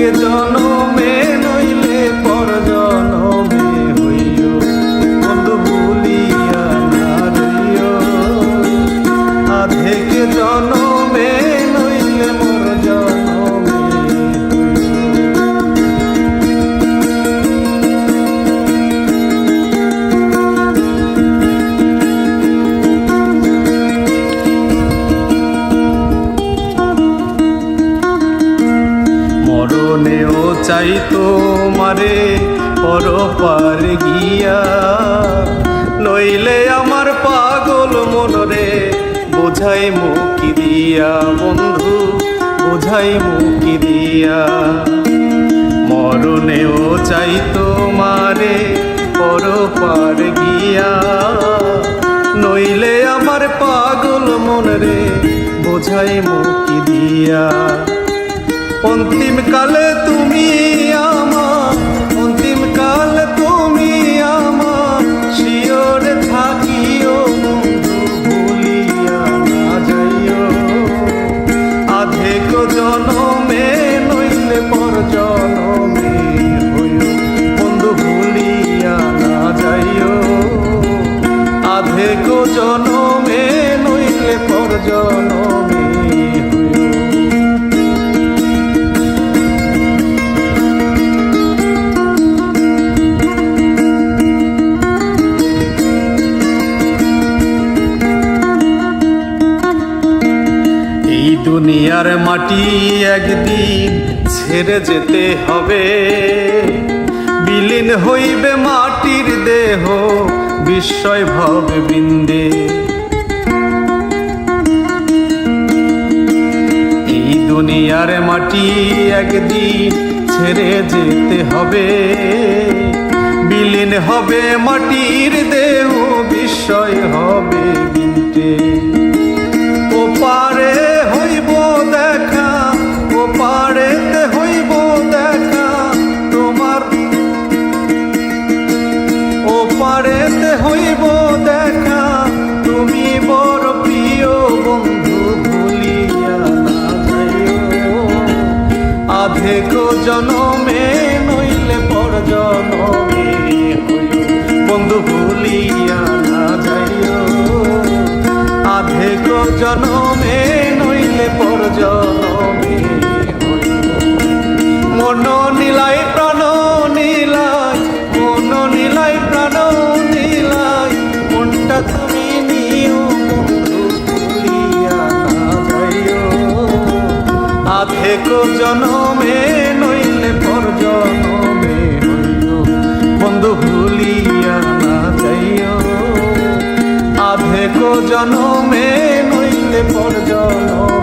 আধেক জনমে নইলে পর জনমে হইও বন্ধু ভুলিয়া না রইও। আধেক জনমে নইলে পর জনমে মরণেও চাই তোমারে পরপার গিয়া, নইলে আমার পাগল মনরে বোঝাই মুকি দিয়া বন্ধু বোঝাই মুকি দিয়া। মরণেও চাই তোমারে পরপার গিয়া, নইলে আমার পাগল মনরে বোঝাই মুকি দিয়া। অন্তিম কালে তুমি আমার, অন্তিম কালে তুমি আমার শিয়রে থাকিও বন্ধু ভুলিয়া না যাইও। আধেক জনমে নইলে পর জনমে হইও বন্ধু ভুলিয়া না যাইও। আধেক জনমে নইলে পর জনমে দুনিয়ার মাটি একদিন ছেড়ে যেতে হবে, বিলীন হইবে মাটির দেহ বিস্ময় ভবে বৃন্দে। এই দুনিয়ার মাটি একদিন ছেড়ে যেতে হবে, বিলীন হবে মাটির দেহ বিস্ময় হবে বৃন্দে। ও পারে হইব দেখা, ও পারেতে হইব দেখা তোমার, ও পারেতে হইব দেখা তুমি বড় প্রিয় বন্ধু ভুলিয়া না যাইও। আধেক জনমে নইলে পর জনমে হইও বন্ধু ভুলিয়া না যাইও। আধেক জনমে নইলে পর জনমে মন নীলাই প্রাণ নীলাই, মন নীলাই প্রাণ নীলাই মনটা তুমি নিও বন্ধু ভুলিয়া না যাইও। আধেক জনমে নইলে পর জনমে হইও বন্ধু ভুলিয়া না যাইও। আধেক জনমে নইলে পর জনমে